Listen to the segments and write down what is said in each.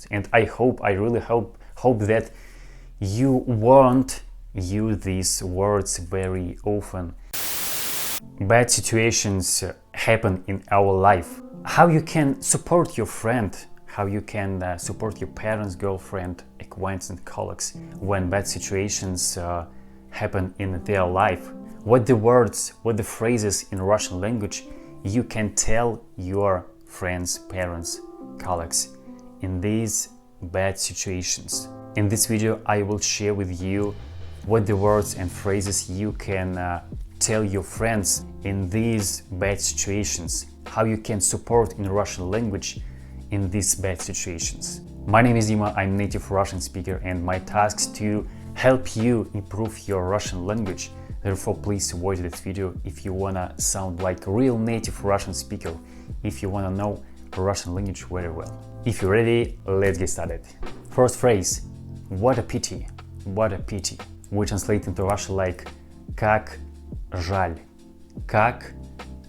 situations. And I really hope that you won't use these words very often. Bad situations happen in our life. How you can support your friend, how you can support your parents, girlfriend, acquaintance and colleagues when bad situations happen in their life. What the words, what the phrases in Russian language you can tell your friends, parents, colleagues in these bad situations. In this video I will share with you what the words and phrases you can tell your friends in these bad situations, how you can support in Russian language in these bad situations. My name is Dima, I'm native Russian speaker, and my task is to help you improve your Russian language. Therefore, please watch this video if you wanna sound like a real native Russian speaker, if you wanna know Russian language very well. If you're ready, let's get started. First phrase, what a pity, what a pity. We translate into Russian like как жаль, как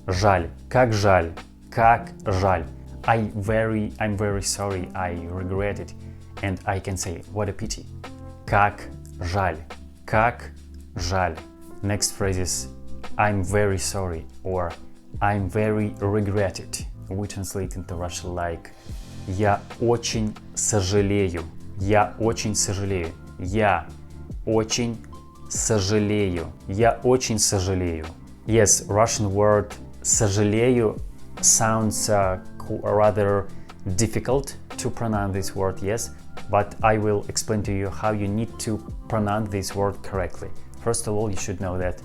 жаль, как жаль, как жаль. I'm very sorry, I regret it. And I can say, what a pity. Как жаль, как жаль. Next phrase is, I'm very sorry, or I'm very regretted. We translate into Russian like я очень сожалею, я очень сожалею, я очень сожалею, я очень сожалею. Yes, Russian word сожалею sounds rather difficult to pronounce this word, yes, but I will explain to you how you need to pronounce this word correctly. First of all, you should know that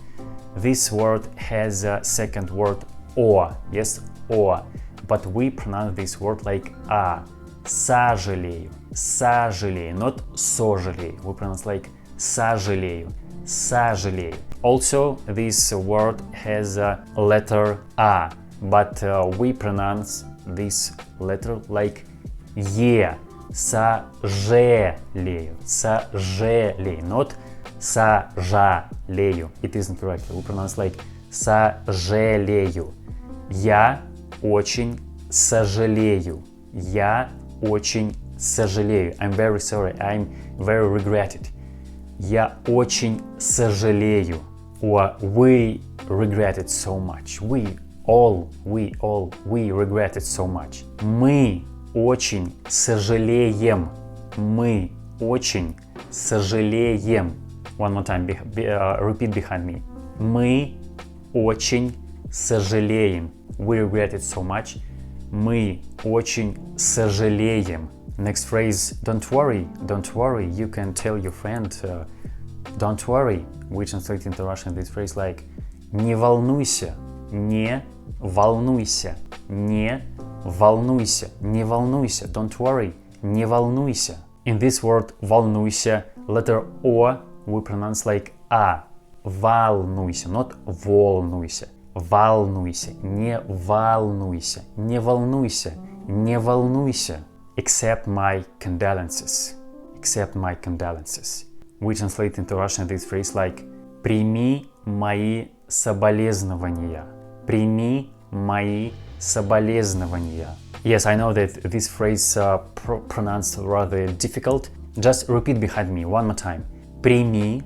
this word has a second word о, yes, о, but we pronounce this word like а, сожалею, сожалею, not сожалею. We pronounce like сожалею, сожалею. Also, this word has a letter а, but we pronounce this letter like е, сожалею, сожалею, not сожалею. It isn't correct. We pronounce like сожалею. Я очень сожалею. Я очень сожалею. I'm very sorry. I'm very regretted. Я очень сожалею. Or we regret it so much. We regret it so much. Мы очень сожалеем. Мы очень сожалеем. One more time, repeat behind me. Мы очень сожалеем. We regret it so much. Мы очень сожалеем. Next phrase, don't worry, you can tell your friend, don't worry. We translate into Russian this phrase like не волнуйся, не волнуйся, не волнуйся, не волнуйся, don't worry, не волнуйся. In this word волнуйся, letter O we pronounce like а, волнуйся, not волнуйся, волнуйся, не волнуйся, не волнуйся, не волнуйся. Accept my condolences, accept my condolences. We translate into Russian this phrase like прими мои соболезнования, прими мои соболезнования. Yes, I know that this phrase pronounced rather difficult. Just repeat behind me one more time. Прими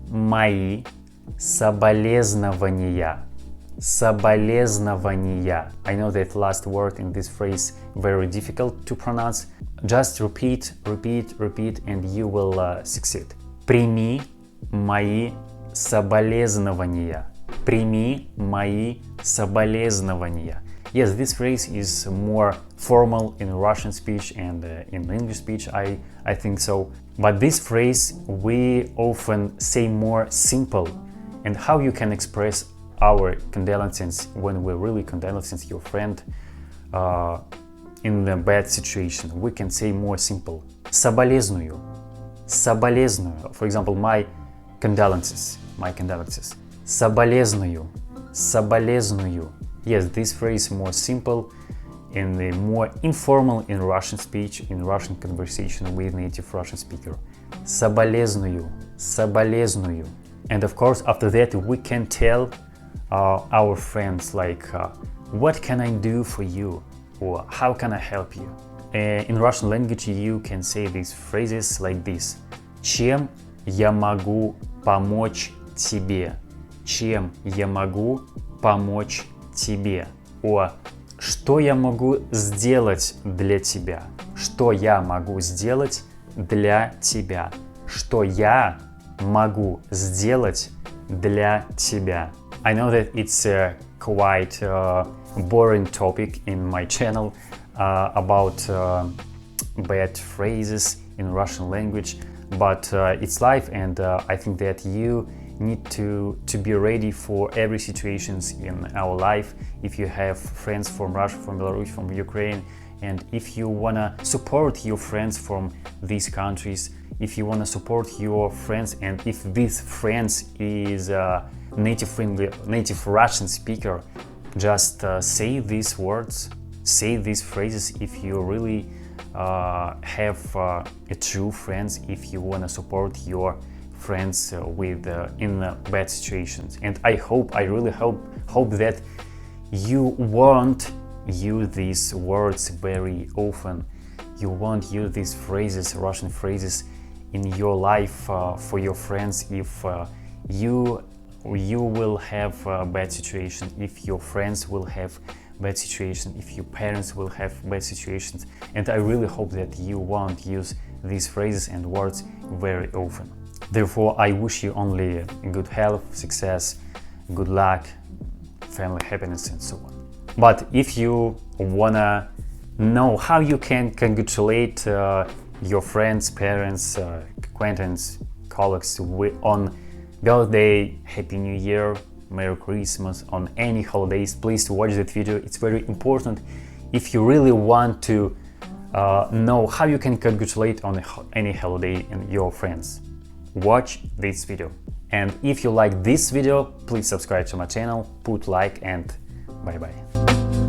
мои соболезнования. Соболезнования. I know that last word in this phrase very difficult to pronounce. Just repeat, and you will succeed. Прими мои соболезнования. Прими мои соболезнования. Yes, this phrase is more formal in Russian speech and in English speech, I think so. But this phrase we often say more simple. And how you can express our condolences when we really condolences your friend in the bad situation? We can say more simple. Соболезную. Соболезную. For example, my condolences. Соболезную. Соболезную. Yes, this phrase is more simple and more informal in Russian speech, in Russian conversation with native Russian speaker. Соболезную. Соболезную. And of course, after that, we can tell our friends like, what can I do for you? Or how can I help you? In Russian language you can say these phrases like this. Чем я могу помочь тебе? Чем я могу помочь тебе? Or что я могу сделать для тебя? Что я могу сделать для тебя? Что я могу сделать для тебя? I know that it's a quite boring topic in my channel about bad phrases in Russian language, but it's life, and I think that you need to be ready for every situations in our life. If you have friends from Russia, from Belarus, from Ukraine, and if you wanna support your friends from these countries, if you wanna support your friends, and if these friends is a native Russian speaker, just say these words, say these phrases if you really have a true friends, if you wanna support your friends with in bad situations. And I really hope that you won't use these words very often. You won't use these phrases, Russian phrases, in your life for your friends if you will have a bad situation, if your friends will have bad situation, if your parents will have bad situations. And I really hope that you won't use these phrases and words very often. Therefore, I wish you only good health, success, good luck, family happiness, and so on. But if you wanna know how you can congratulate your friends, parents, acquaintances, colleagues on birthday, Happy New Year, Merry Christmas, on any holidays, please watch that video. It's very important if you really want to know how you can congratulate on any holiday and your friends. Watch this video. And if you like this video, please subscribe to my channel, put like, and bye bye.